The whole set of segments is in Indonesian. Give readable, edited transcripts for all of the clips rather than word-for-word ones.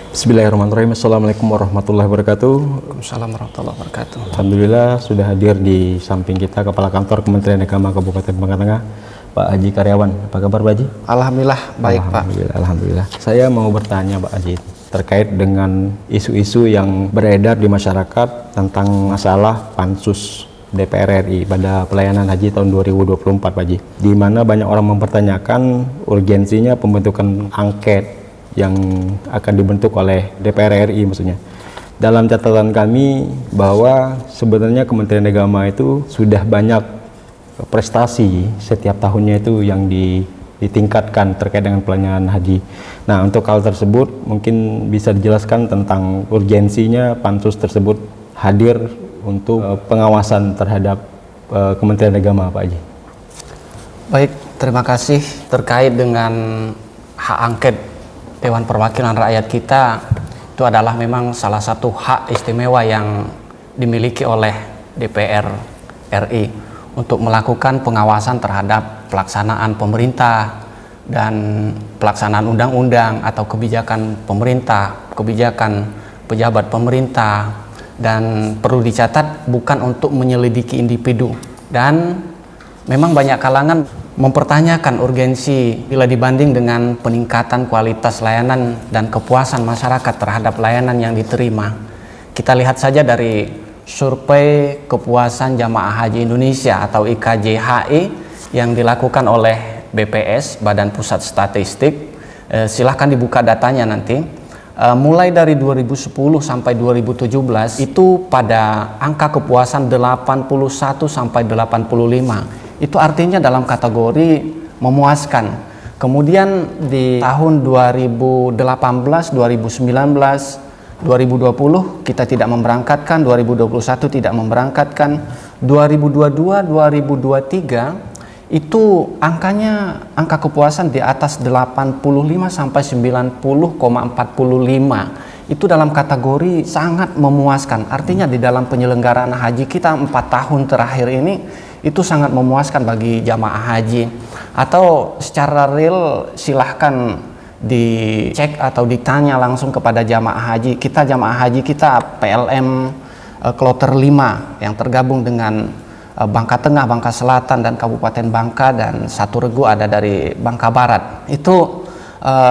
Bismillahirrahmanirrahim. Assalamualaikum warahmatullahi wabarakatuh. Waalaikumsalam warahmatullahi wabarakatuh. Alhamdulillah sudah hadir di samping kita Kepala Kantor Kementerian Agama Kabupaten Bangka Tengah, Pak Haji Karyawan. Apa kabar Pak Haji? Alhamdulillah baik Pak. Alhamdulillah. Saya mau bertanya Pak Haji terkait dengan isu-isu yang beredar di masyarakat tentang masalah pansus DPR RI pada pelayanan haji tahun 2024 Pak Haji, di mana banyak orang mempertanyakan urgensinya pembentukan angket yang akan dibentuk oleh DPR RI maksudnya. Dalam catatan kami bahwa sebenarnya Kementerian Agama itu sudah banyak prestasi setiap tahunnya itu yang ditingkatkan terkait dengan pelayanan haji. Nah, untuk hal tersebut mungkin bisa dijelaskan tentang urgensinya pansus tersebut hadir untuk pengawasan terhadap Kementerian Agama Pak Haji. Baik, terima kasih. Terkait dengan hak angket Dewan Perwakilan Rakyat kita, itu adalah memang salah satu hak istimewa yang dimiliki oleh DPR RI untuk melakukan pengawasan terhadap pelaksanaan pemerintah dan pelaksanaan undang-undang atau kebijakan pemerintah, kebijakan pejabat pemerintah, dan perlu dicatat bukan untuk menyelidiki individu. Dan memang banyak kalangan mempertanyakan urgensi bila dibanding dengan peningkatan kualitas layanan dan kepuasan masyarakat terhadap layanan yang diterima. Kita lihat saja dari survei kepuasan jamaah haji Indonesia atau IKJHI yang dilakukan oleh BPS, Badan Pusat Statistik. Silahkan dibuka datanya nanti. Mulai dari 2010 sampai 2017 itu pada angka kepuasan 81 sampai 85. Itu artinya dalam kategori memuaskan. Kemudian di tahun 2018, 2019, 2020 kita tidak memberangkatkan, 2021 tidak memberangkatkan, 2022, 2023 itu angka kepuasan di atas 85 sampai 90,45. Itu dalam kategori sangat memuaskan. Artinya di dalam penyelenggaraan haji kita 4 tahun terakhir ini itu sangat memuaskan bagi jamaah haji. Atau secara real silahkan dicek atau ditanya langsung kepada jamaah haji. Jamaah haji kita PLM Kloter 5 yang tergabung dengan Bangka Tengah, Bangka Selatan, dan Kabupaten Bangka, dan satu regu ada dari Bangka Barat. Itu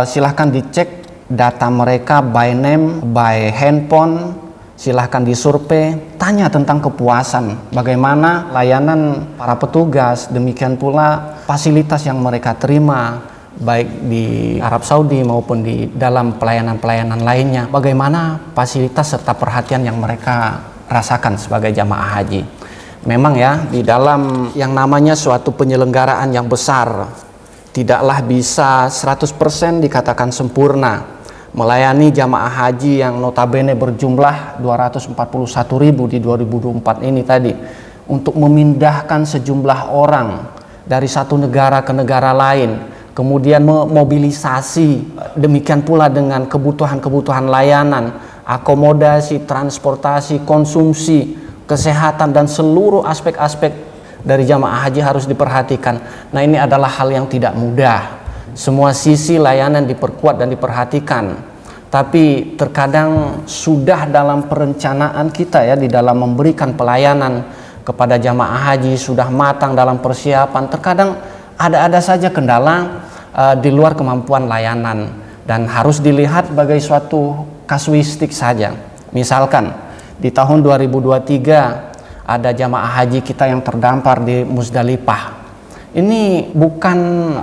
silahkan dicek data mereka by name, by handphone. Silahkan disurvei, tanya tentang kepuasan, bagaimana layanan para petugas, demikian pula fasilitas yang mereka terima, baik di Arab Saudi maupun di dalam pelayanan-pelayanan lainnya, bagaimana fasilitas serta perhatian yang mereka rasakan sebagai jamaah haji. Memang ya, di dalam yang namanya suatu penyelenggaraan yang besar, tidaklah bisa 100% dikatakan sempurna. Melayani jamaah haji yang notabene berjumlah 241.000 di 2024 ini tadi, untuk memindahkan sejumlah orang dari satu negara ke negara lain, kemudian memobilisasi, demikian pula dengan kebutuhan-kebutuhan layanan, akomodasi, transportasi, konsumsi, kesehatan, dan seluruh aspek-aspek dari jamaah haji harus diperhatikan. Nah, ini adalah hal yang tidak mudah. Semua sisi layanan diperkuat dan diperhatikan, tapi terkadang sudah dalam perencanaan kita ya, di dalam memberikan pelayanan kepada jamaah haji sudah matang dalam persiapan, terkadang ada saja kendala di luar kemampuan layanan, dan harus dilihat sebagai suatu kasuistik saja. Misalkan di tahun 2023 ada jamaah haji kita yang terdampar di Musdalifah. Ini bukan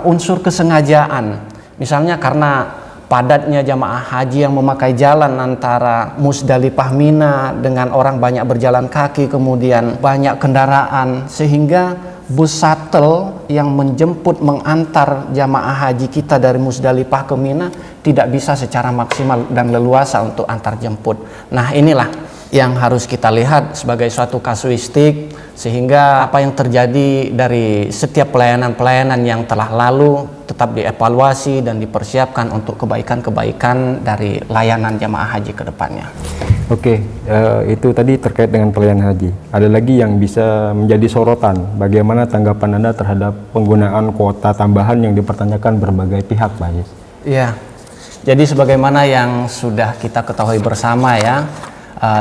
unsur kesengajaan, misalnya karena padatnya jamaah haji yang memakai jalan antara Musdalifah Mina dengan orang banyak berjalan kaki, kemudian banyak kendaraan, sehingga bus shuttle yang menjemput mengantar jamaah haji kita dari Musdalifah ke Mina tidak bisa secara maksimal dan leluasa untuk antar jemput. Nah, inilah yang harus kita lihat sebagai suatu kasuistik, sehingga apa yang terjadi dari setiap pelayanan-pelayanan yang telah lalu tetap dievaluasi dan dipersiapkan untuk kebaikan-kebaikan dari layanan jamaah haji ke depannya. Oke, itu tadi terkait dengan pelayanan haji. Ada lagi yang bisa menjadi sorotan, bagaimana tanggapan Anda terhadap penggunaan kuota tambahan yang dipertanyakan berbagai pihak, Pak Haji? Iya, Jadi sebagaimana yang sudah kita ketahui bersama ya,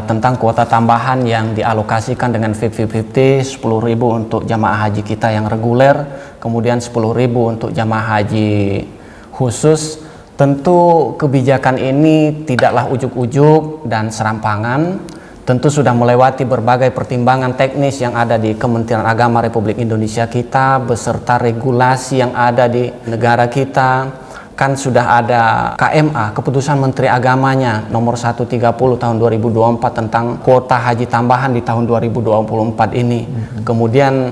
tentang kuota tambahan yang dialokasikan dengan 50-50, 10.000 untuk jamaah haji kita yang reguler, kemudian 10.000 untuk jamaah haji khusus. Tentu kebijakan ini tidaklah ujuk-ujuk dan serampangan, tentu sudah melewati berbagai pertimbangan teknis yang ada di Kementerian Agama Republik Indonesia kita beserta regulasi yang ada di negara kita. Kan sudah ada KMA, Keputusan Menteri Agamanya nomor 130 tahun 2024 tentang kuota haji tambahan di tahun 2024 ini. Kemudian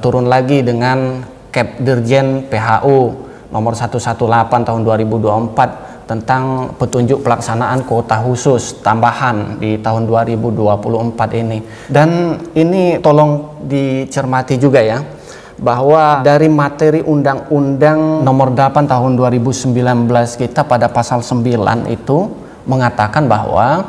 turun lagi dengan Kep Dirjen PHU nomor 118 tahun 2024 tentang petunjuk pelaksanaan kuota khusus tambahan di tahun 2024 ini. Dan ini tolong dicermati juga ya, bahwa dari materi Undang-Undang nomor 8 tahun 2019 kita pada pasal 9 itu mengatakan bahwa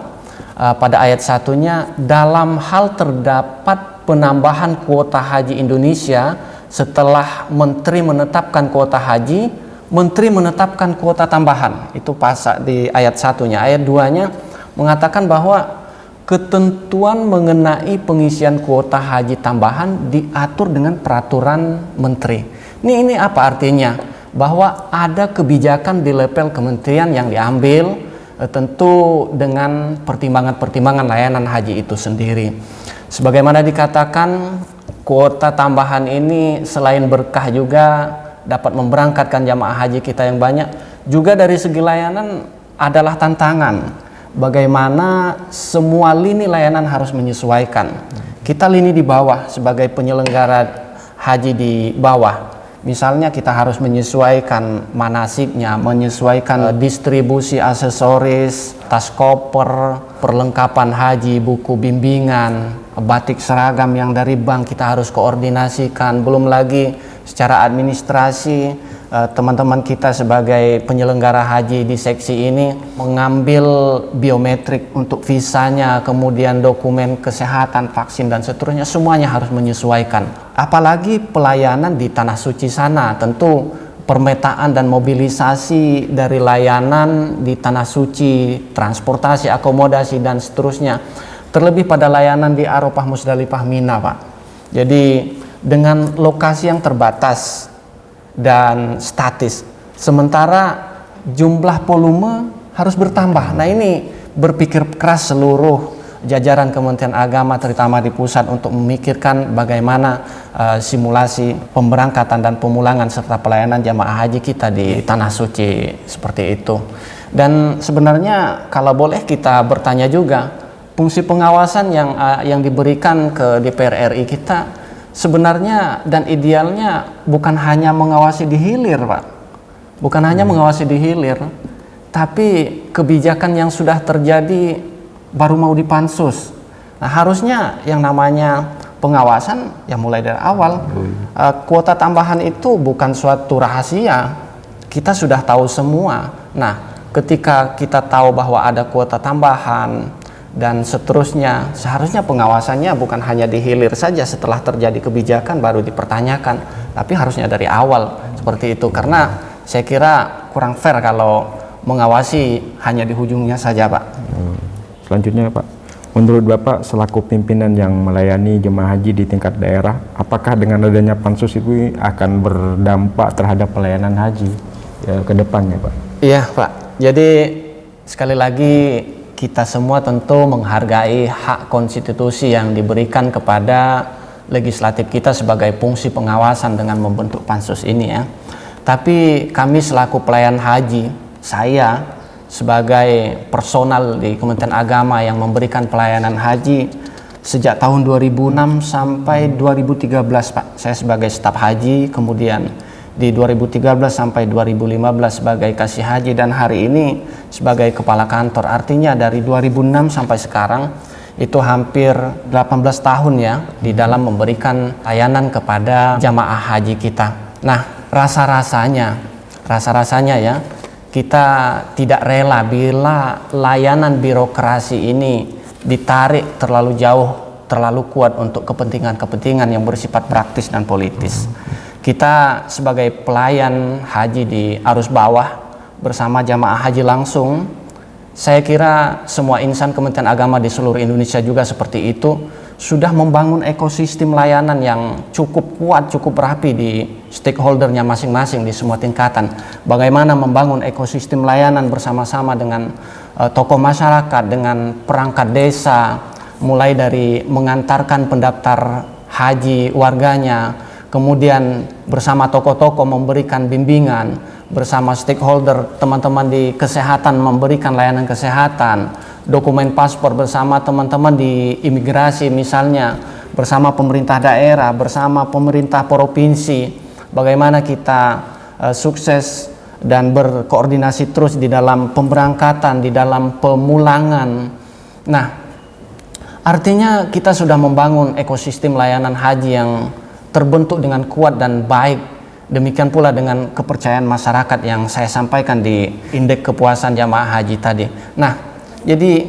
pada ayat satunya, dalam hal terdapat penambahan kuota haji Indonesia setelah Menteri menetapkan kuota haji, Menteri menetapkan kuota tambahan. Itu pasal di ayat satunya. Ayat 2-nya mengatakan bahwa ketentuan mengenai pengisian kuota haji tambahan diatur dengan peraturan menteri. Ini apa artinya? Bahwa ada kebijakan di level kementerian yang diambil, tentu dengan pertimbangan-pertimbangan layanan haji itu sendiri. Sebagaimana dikatakan, kuota tambahan ini selain berkah juga dapat memberangkatkan jamaah haji kita yang banyak, juga dari segi layanan adalah tantangan. Bagaimana semua lini layanan harus menyesuaikan. Kita lini di bawah sebagai penyelenggara haji di bawah, misalnya kita harus menyesuaikan manasiknya, menyesuaikan distribusi aksesoris, tas koper, perlengkapan haji, buku bimbingan, batik seragam yang dari bank kita harus koordinasikan. Belum lagi secara administrasi, teman-teman kita sebagai penyelenggara haji di seksi ini mengambil biometrik untuk visanya, kemudian dokumen kesehatan, vaksin dan seterusnya, semuanya harus menyesuaikan. Apalagi pelayanan di tanah suci sana, tentu permetaan dan mobilisasi dari layanan di tanah suci, transportasi, akomodasi dan seterusnya. Terlebih pada layanan di Arafah, Musdalifah, Mina, Pak. Jadi dengan lokasi yang terbatas dan statis, sementara jumlah volume harus bertambah. Nah, ini berpikir keras seluruh jajaran Kementerian Agama terutama di pusat untuk memikirkan bagaimana simulasi pemberangkatan dan pemulangan serta pelayanan jamaah haji kita di tanah suci seperti itu. Dan sebenarnya kalau boleh kita bertanya juga, fungsi pengawasan yang diberikan ke DPR RI kita sebenarnya dan idealnya bukan hanya mengawasi di hilir, Pak. Bukan hanya mengawasi di hilir, tapi kebijakan yang sudah terjadi baru mau dipansus. Nah, harusnya yang namanya pengawasan ya mulai dari awal. Kuota tambahan itu bukan suatu rahasia. Kita sudah tahu semua. Nah, ketika kita tahu bahwa ada kuota tambahan dan seterusnya, seharusnya pengawasannya bukan hanya di hilir saja setelah terjadi kebijakan baru dipertanyakan, tapi harusnya dari awal seperti itu. Karena saya kira kurang fair kalau mengawasi hanya di ujungnya saja, Pak. Selanjutnya, Pak, menurut Bapak selaku pimpinan yang melayani jemaah haji di tingkat daerah, apakah dengan adanya pansus itu akan berdampak terhadap pelayanan haji ke depannya, Pak? Iya, Pak. Jadi sekali lagi kita semua tentu menghargai hak konstitusi yang diberikan kepada legislatif kita sebagai fungsi pengawasan dengan membentuk pansus ini ya. Tapi kami selaku pelayan haji, saya sebagai personal di Kementerian Agama yang memberikan pelayanan haji sejak tahun 2006 sampai 2013, Pak. Saya sebagai staf haji, kemudian di 2013 sampai 2015 sebagai kasih haji, dan hari ini sebagai kepala kantor. Artinya dari 2006 sampai sekarang itu hampir 18 tahun ya di dalam memberikan layanan kepada jamaah haji kita. Nah, rasa-rasanya ya kita tidak rela bila layanan birokrasi ini ditarik terlalu jauh, terlalu kuat untuk kepentingan-kepentingan yang bersifat praktis dan politis. Kita sebagai pelayan haji di arus bawah bersama jamaah haji langsung. Saya kira semua insan Kementerian Agama di seluruh Indonesia juga seperti itu, sudah membangun ekosistem layanan yang cukup kuat, cukup rapi di stakeholdernya masing-masing di semua tingkatan. Bagaimana membangun ekosistem layanan bersama-sama dengan tokoh masyarakat, dengan perangkat desa, mulai dari mengantarkan pendaftar haji warganya, kemudian bersama tokoh-tokoh memberikan bimbingan, bersama stakeholder teman-teman di kesehatan memberikan layanan kesehatan, dokumen paspor bersama teman-teman di imigrasi misalnya, bersama pemerintah daerah, bersama pemerintah provinsi, bagaimana kita sukses dan berkoordinasi terus di dalam pemberangkatan, di dalam pemulangan. Nah, artinya kita sudah membangun ekosistem layanan haji yang terbentuk dengan kuat dan baik. Demikian pula dengan kepercayaan masyarakat yang saya sampaikan di indeks kepuasan jamaah haji tadi. Nah, jadi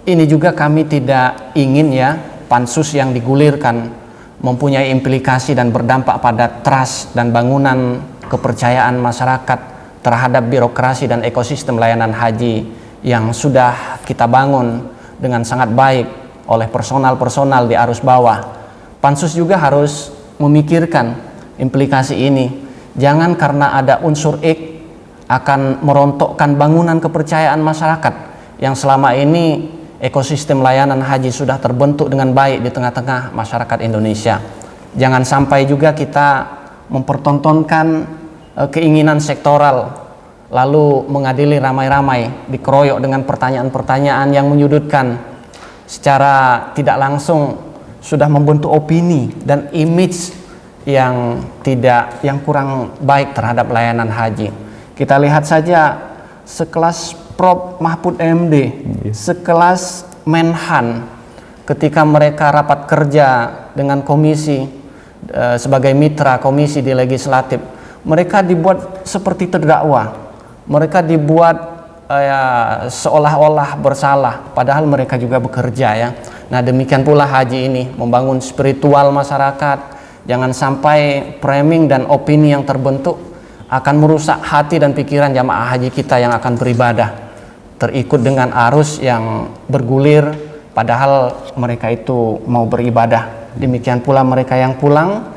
ini juga kami tidak ingin ya pansus yang digulirkan mempunyai implikasi dan berdampak pada trust dan bangunan kepercayaan masyarakat terhadap birokrasi dan ekosistem layanan haji yang sudah kita bangun dengan sangat baik oleh personal-personal di arus bawah. Pansus juga harus memikirkan implikasi ini. Jangan karena ada unsur X akan merontokkan bangunan kepercayaan masyarakat yang selama ini ekosistem layanan haji sudah terbentuk dengan baik di tengah-tengah masyarakat Indonesia. Jangan sampai juga kita mempertontonkan keinginan sektoral lalu mengadili ramai-ramai, dikeroyok dengan pertanyaan-pertanyaan yang menyudutkan, secara tidak langsung sudah membentuk opini dan image yang kurang baik terhadap layanan haji. Kita lihat saja sekelas Prof Mahfud MD, sekelas Menhan, ketika mereka rapat kerja dengan komisi sebagai mitra komisi di legislatif, mereka dibuat seperti terdakwa, mereka dibuat seolah-olah bersalah, padahal mereka juga bekerja ya. Nah, demikian pula haji ini membangun spiritual masyarakat. Jangan sampai framing dan opini yang terbentuk akan merusak hati dan pikiran jamaah haji kita yang akan beribadah, terikut dengan arus yang bergulir padahal mereka itu mau beribadah. Demikian pula mereka yang pulang,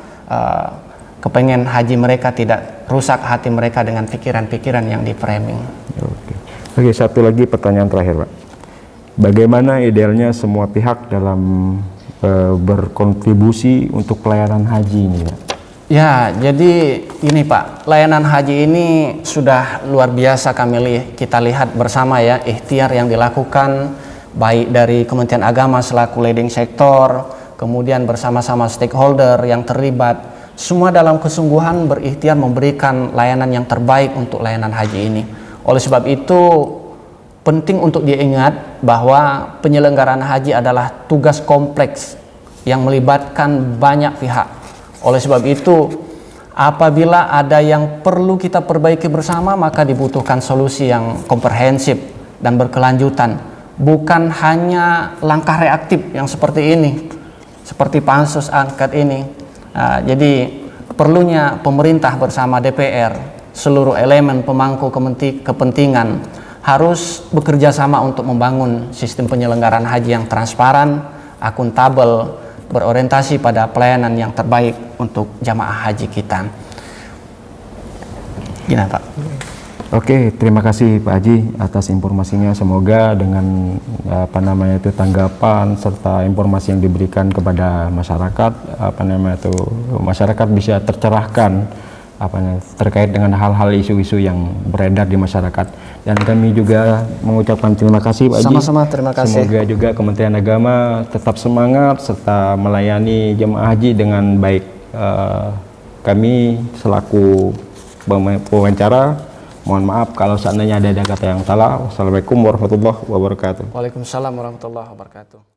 kepengen haji mereka tidak rusak hati mereka dengan pikiran-pikiran yang di framing. Oke, satu lagi pertanyaan terakhir, Pak. Bagaimana idealnya semua pihak dalam berkontribusi untuk pelayanan haji ini, Pak? Ya, jadi ini Pak, layanan haji ini sudah luar biasa kita lihat bersama ya, ikhtiar yang dilakukan baik dari Kementerian Agama selaku leading sektor, kemudian bersama-sama stakeholder yang terlibat, semua dalam kesungguhan berikhtiar memberikan layanan yang terbaik untuk layanan haji ini. Oleh sebab itu penting untuk diingat bahwa penyelenggaraan haji adalah tugas kompleks yang melibatkan banyak pihak. Oleh sebab itu, apabila ada yang perlu kita perbaiki bersama, maka dibutuhkan solusi yang komprehensif dan berkelanjutan. Bukan hanya langkah reaktif yang seperti ini, seperti pansus angket ini. Jadi perlunya pemerintah bersama DPR, seluruh elemen pemangku kepentingan harus bekerja sama untuk membangun sistem penyelenggaraan haji yang transparan, akuntabel, berorientasi pada pelayanan yang terbaik untuk jamaah haji kita. Gimana Pak? Oke, terima kasih Pak Haji atas informasinya. Semoga dengan tanggapan serta informasi yang diberikan kepada masyarakat, masyarakat bisa tercerahkan terkait dengan hal-hal isu-isu yang beredar di masyarakat. Dan kami juga mengucapkan terima kasih Pak Haji. Sama-sama, terima kasih. Semoga juga Kementerian Agama tetap semangat serta melayani jemaah haji dengan baik. Kami selaku pewawancara mohon maaf kalau seandainya ada kata yang salah. Wassalamualaikum warahmatullahi wabarakatuh. Waalaikumsalam warahmatullahi wabarakatuh.